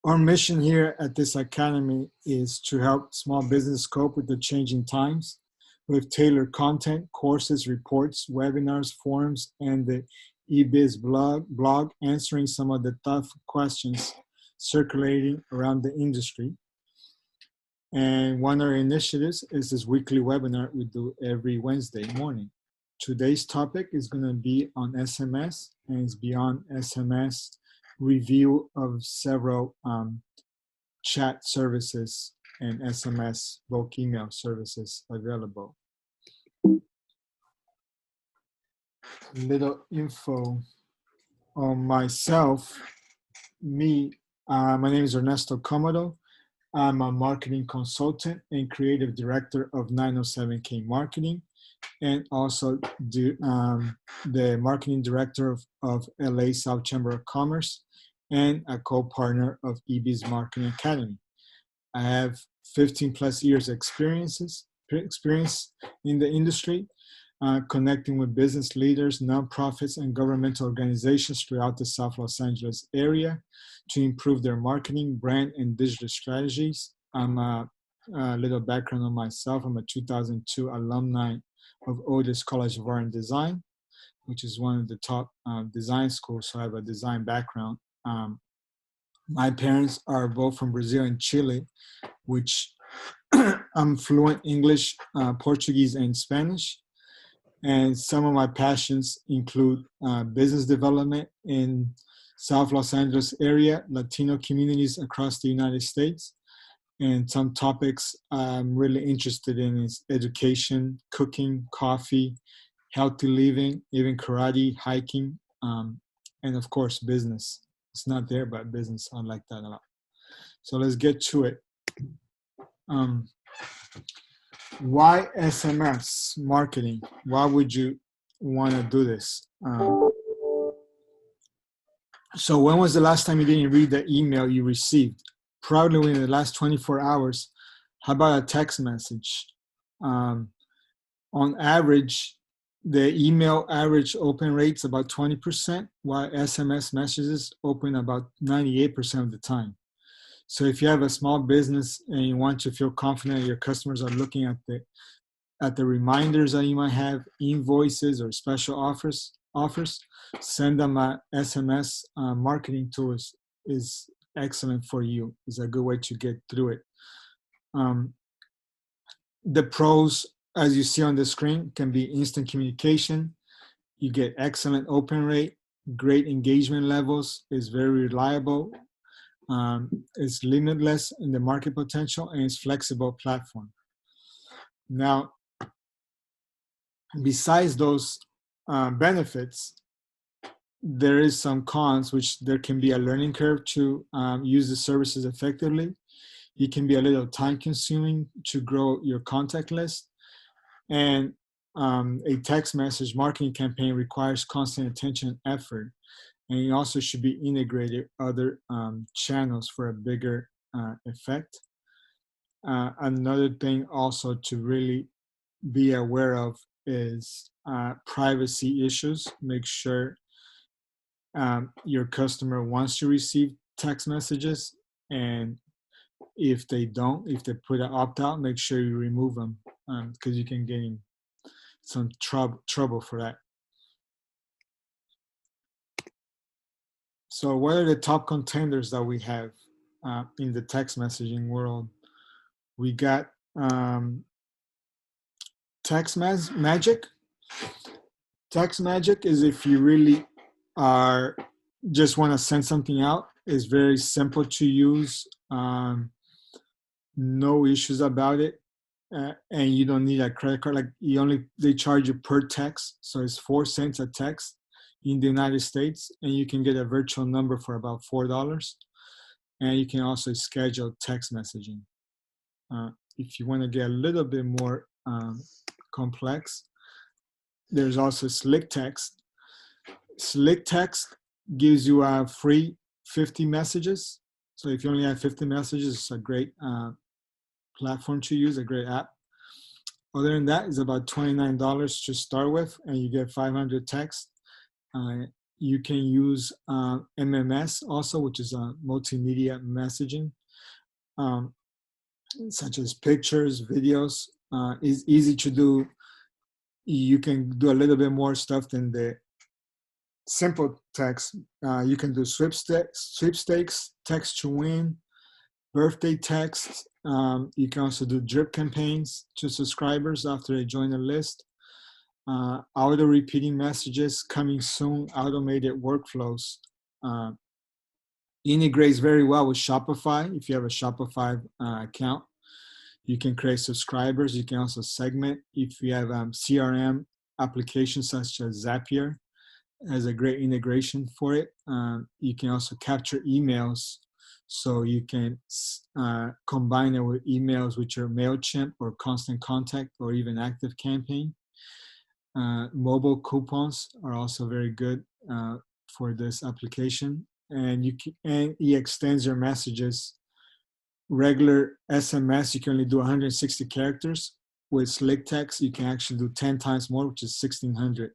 Our mission here at this academy is to help small business cope with the changing times with tailored content, courses, reports, webinars, forums, and the eBiz blog answering some of the tough questions circulating around the industry. And one of our initiatives is this weekly webinar we do every Wednesday morning. Today's topic is going to be on SMS, and it's beyond SMS review of several chat services and SMS bulk email services available. Little info on myself. My name is Ernesto Comodo. I'm a marketing consultant and creative director of 907K Marketing, and also the marketing director of LA South Chamber of Commerce and a co-partner of eBiz Marketing Academy. I have 15 plus years experience in the industry, connecting with business leaders, nonprofits, and governmental organizations throughout the South Los Angeles area to improve their marketing, brand, and digital strategies. I'm a little background on myself. I'm a 2002 alumni of Otis College of Art and Design, which is one of the top design schools, so I have a design background. My parents are both from Brazil and Chile, which I'm fluent English, Portuguese, and Spanish. And some of my passions include business development in South Los Angeles area, Latino communities across the United States. And some topics I'm really interested in is education, cooking, coffee, healthy living, even karate, hiking, and of course, business. It's not there, but business, I like that a lot. So let's get to it. Why SMS marketing? Why would you want to do this? So when was the last time you didn't read the email you received? Probably within the last 24 hours. How about a text message? On average, the email average open rate's about 20%, while SMS messages open about 98% of the time. So if you have a small business and you want to feel confident your customers are looking at the reminders that you might have, invoices or special offers, send them a SMS marketing tool is excellent for you. It's a good way to get through it. The pros, as you see on the screen, can be instant communication. You get excellent open rate, great engagement levels, is very reliable, it's limitless in the market potential, and it's flexible platform. Now, besides those benefits, there is some cons, which there can be a learning curve to use the services effectively. It can be a little time consuming to grow your contact list. And a text message marketing campaign requires constant attention and effort. And it also should be integrated other channels for a bigger effect. Another thing also to really be aware of is privacy issues. Make sure your customer wants to receive text messages, and if they don't, if they put an opt-out, make sure you remove them because you can get in some trouble for that. So what are the top contenders that we have in the text messaging world? We got TextMagic. TextMagic is if you really are just want to send something out. It's very simple to use. No issues about it, and you don't need a credit card. Like they charge you per text, so it's 4 cents a text in the United States, and you can get a virtual number for about $4. And you can also schedule text messaging. If you want to get a little bit more complex, there's also SlickText. SlickText gives you a free 50 messages. So if you only have 50 messages, it's a great platform to use, a great app. Other than that, it's about $29 to start with, and you get 500 texts. You can use MMS also, which is a multimedia messaging, such as pictures, videos. It's easy to do. You can do a little bit more stuff than the simple text. You can do sweepstakes, text to win, birthday texts. You can also do drip campaigns to subscribers after they join the list. Auto repeating messages coming soon, automated workflows. Integrates very well with Shopify. If you have a Shopify account, you can create subscribers. You can also segment. If you have CRM applications such as Zapier, has a great integration for it. You can also capture emails, so you can combine it with emails which are MailChimp or Constant Contact or even ActiveCampaign. Mobile coupons are also very good for this application, and he extends your messages. Regular SMS, you can only do 160 characters. With SlickText, you can actually do 10 times more, which is 1,600.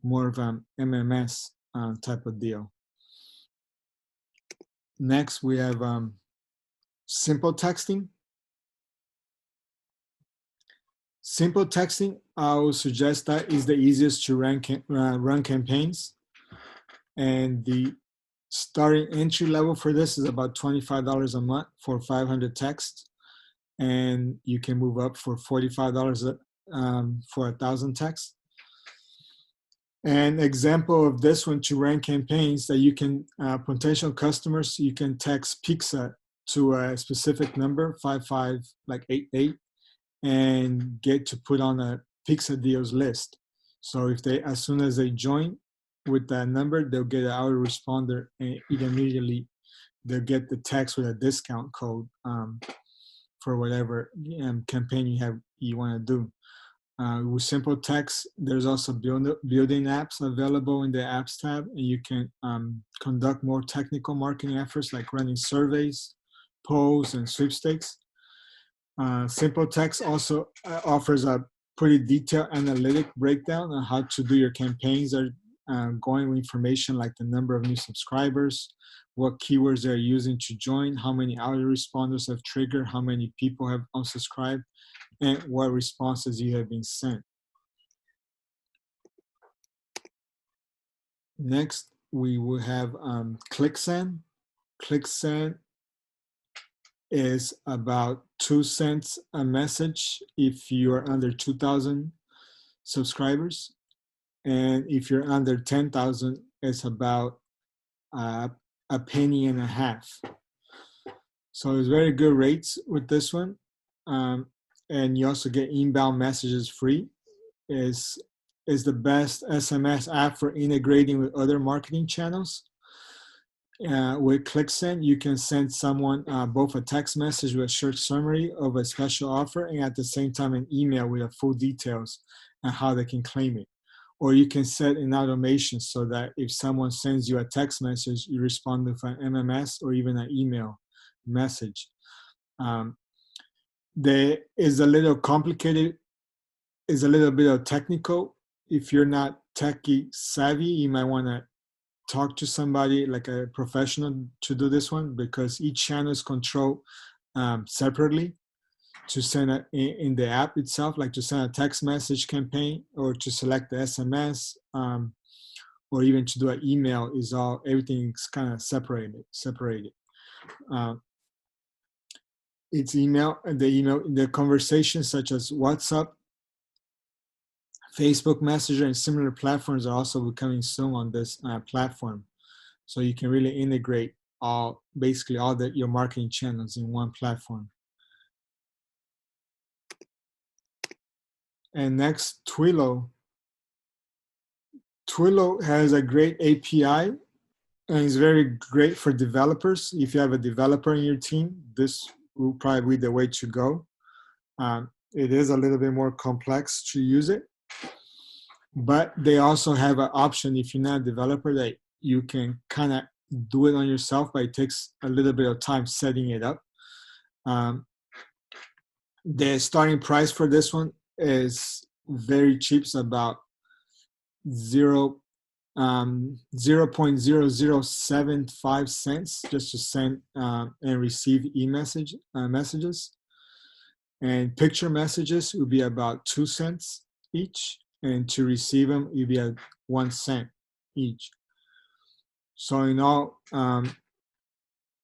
More of an MMS type of deal. Next, we have SimpleTexting. SimpleTexting, I would suggest that is the easiest to run campaigns. And the starting entry level for this is about $25 a month for 500 texts. And you can move up for $45 for 1,000 texts. An example of this one to run campaigns that you can, potential customers, you can text pizza to a specific number, 5588, and get to put on a pizza deals list. So if they, as soon as they join with that number, they'll get an autoresponder, and immediately they'll get the text with a discount code for whatever campaign you want to do. With SimpleText, there's also building apps available in the apps tab, and you can conduct more technical marketing efforts like running surveys, polls, and sweepstakes. SimpleText also offers a pretty detailed analytic breakdown on how to do your campaigns. Going with information like the number of new subscribers, what keywords they're using to join, how many autoresponders have triggered, how many people have unsubscribed, and what responses you have been sent. Next, we will have ClickSend. ClickSend is about 2 cents a message if you are under 2,000 subscribers. And if you're under 10,000, it's about a penny and a half. So it's very good rates with this one. And you also get inbound messages free. Is the best SMS app for integrating with other marketing channels. With ClickSend, you can send someone both a text message with a short summary of a special offer, and at the same time an email with the full details and how they can claim it. Or you can set an automation so that if someone sends you a text message, you respond with an MMS or even an email message. There is a little complicated, is a little bit of technical. If you're not techie savvy, you might want to talk to somebody like a professional to do this one, because each channel is controlled separately. To send in the app itself, like to send a text message campaign or to select the SMS, or even to do an email, everything's kind of separated. It's the conversations such as WhatsApp, Facebook Messenger, and similar platforms are also becoming soon on this platform. So you can really integrate basically all your marketing channels in one platform. And next, Twilo. Twilo has a great API and is very great for developers. If you have a developer in your team, this will probably be the way to go. It is a little bit more complex to use it, but they also have an option if you're not a developer that you can kind of do it on yourself, but it takes a little bit of time setting it up. The starting price for this one is very cheap. It's about $0 0.0075 cents just to send and receive messages. And picture messages would be about 2 cents each. And to receive them, it would be at 1 cent each. So in all,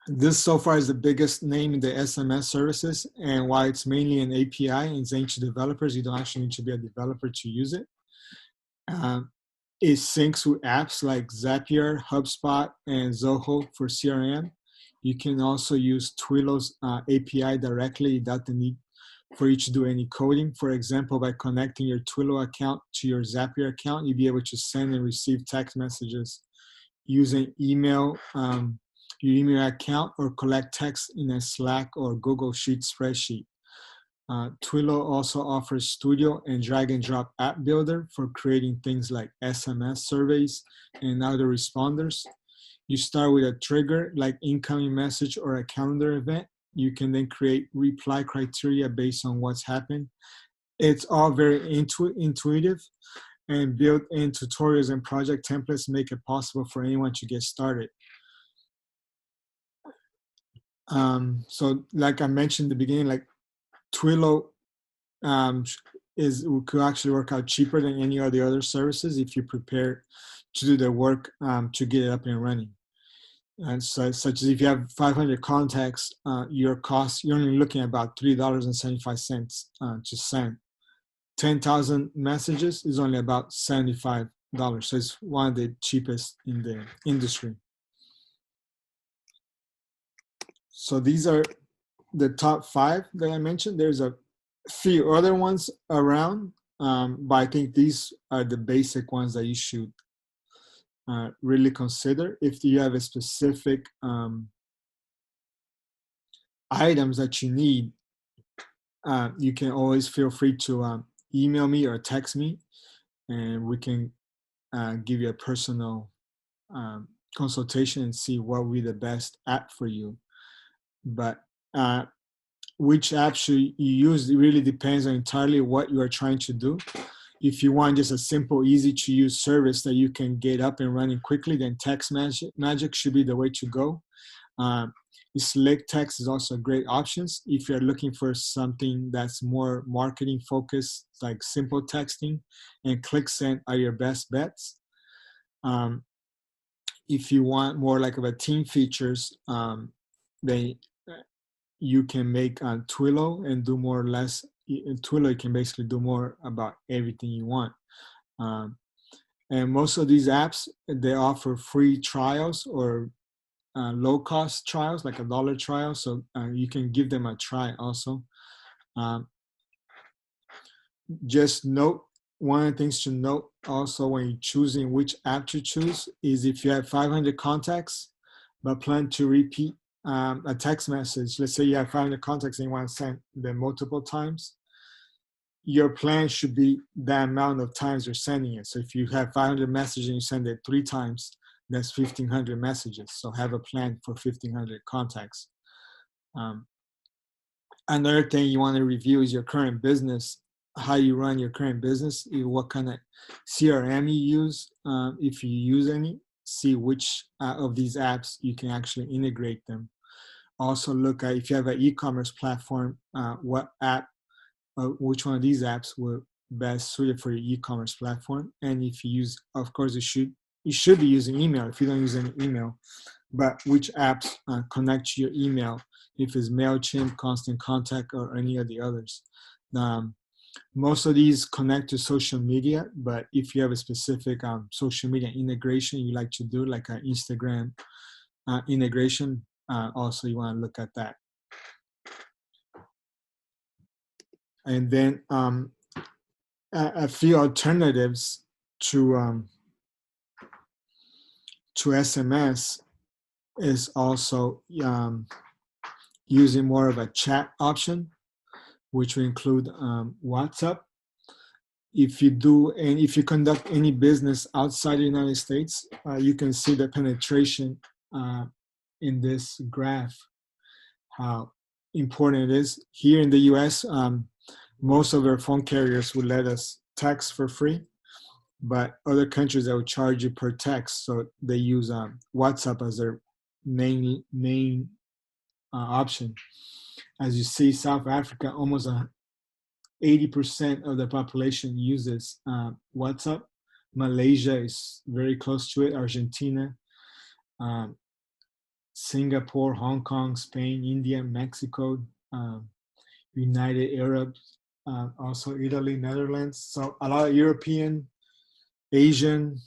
this so far is the biggest name in the SMS services. And while it's mainly an API and it's aimed to developers, you don't actually need to be a developer to use it. It syncs with apps like Zapier, HubSpot, and Zoho for CRM. You can also use Twilo's API directly without the need for you to do any coding. For example, by connecting your Twilo account to your Zapier account, you'll be able to send and receive text messages using email, your email account, or collect text in a Slack or Google Sheet spreadsheet. Twilo also offers Studio and drag and drop app builder for creating things like SMS surveys and autoresponders. You start with a trigger like incoming message or a calendar event. You can then create reply criteria based on what's happened. It's all very intuitive, and built-in tutorials and project templates make it possible for anyone to get started. So like I mentioned in the beginning, like Twilo could actually work out cheaper than any of the other services if you prepare to do the work to get it up and running. And so, such as if you have 500 contacts, you're only looking at about $3.75 to send. 10,000 messages is only about $75. So it's one of the cheapest in the industry. So these are the top 5 that I mentioned. There's a few other ones around, but I think these are the basic ones that you should really consider. If you have a specific items that you need, you can always feel free to email me or text me, and we can give you a personal consultation and see what will be the best app for you. But which app should you use, it really depends on entirely what you are trying to do. If you want just a simple, easy to use service that you can get up and running quickly, then TextMagic should be the way to go. SlickText is also a great option. If you're looking for something that's more marketing focused, like SimpleTexting and ClickSend are your best bets. If you want more like of a team features, you can make Twilo and do more or less. In Twilo, you can basically do more about everything you want. And most of these apps, they offer free trials or low-cost trials, like $1 trial. So you can give them a try also. Just note, one of the things to note also when you're choosing which app to choose is if you have 500 contacts, but plan to repeat a text message. Let's say you have 500 contacts and you want to send them multiple times. Your plan should be the amount of times you're sending it. So if you have 500 messages and you send it 3 times, that's 1,500 messages. So have a plan for 1,500 contacts. Another thing you want to review is your current business, how you run your current business, what kind of CRM you use, if you use any. See which of these apps you can actually integrate them. Also look at if you have an e-commerce platform, what app, which one of these apps will best suited for your e-commerce platform. And if you use, of course, you should be using email if you don't use any email, but which apps connect to your email, if it's MailChimp, Constant Contact, or any of the others. Most of these connect to social media, but if you have a specific social media integration you like to do, like an Instagram integration, also you want to look at that. And then a few alternatives to SMS is also using more of a chat option, which will include WhatsApp. If you conduct any business outside the United States, you can see the penetration in this graph, how important it is. Here in the US, most of our phone carriers will let us text for free, but other countries that will charge you per text, so they use WhatsApp as their main option. As you see, South Africa, almost 80% of the population uses WhatsApp. Malaysia is very close to it. Argentina, Singapore, Hong Kong, Spain, India, Mexico, United Arab, also Italy, Netherlands. So a lot of European, Asian,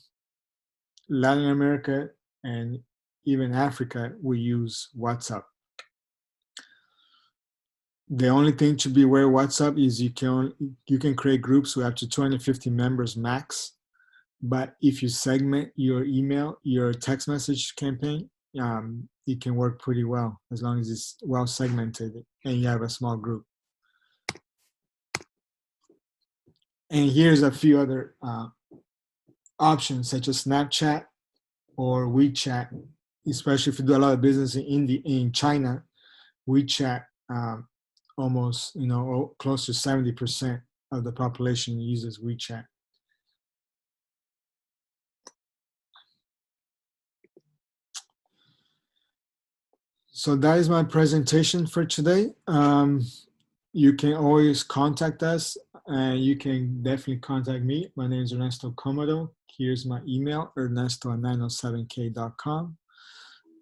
Latin America, and even Africa, we use WhatsApp. The only thing to be aware of WhatsApp is you can create groups with up to 250 members max. But if you segment your email, your text message campaign, it can work pretty well as long as it's well segmented and you have a small group. And here's a few other options such as Snapchat or WeChat, especially if you do a lot of business in China. WeChat, almost close to 70% of the population uses WeChat. So that is my presentation for today. You can always contact us, and you can definitely contact me. My name is Ernesto Comodo. Here's my email, ernesto@907k.com.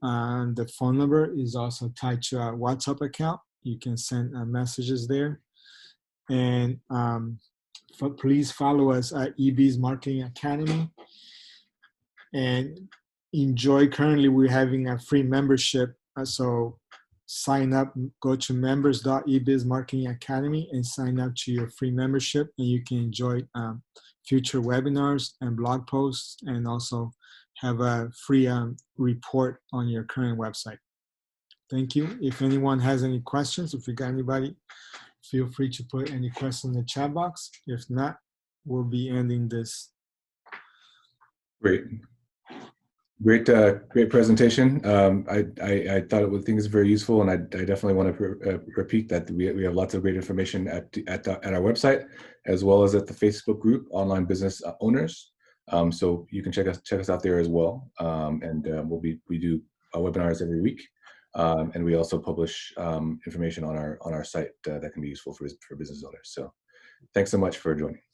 And the phone number is also tied to our WhatsApp account. You can send messages there. And please follow us at EB's Marketing Academy. And enjoy. Currently, we're having a free membership. So sign up, go to members.ebiz Marketing Academy and sign up to your free membership, and you can enjoy future webinars and blog posts, and also have a free report on your current website. Thank you. If anyone has any questions, if you got anybody, feel free to put any questions in the chat box. If not, we'll be ending this. Great. Great presentation. I thought it think it's very useful, and I definitely want to repeat that we have lots of great information at our website, as well as at the Facebook group, Online Business Owners. So you can check us out there as well. And we do webinars every week, and we also publish information on our site that can be useful for business owners. So thanks so much for joining.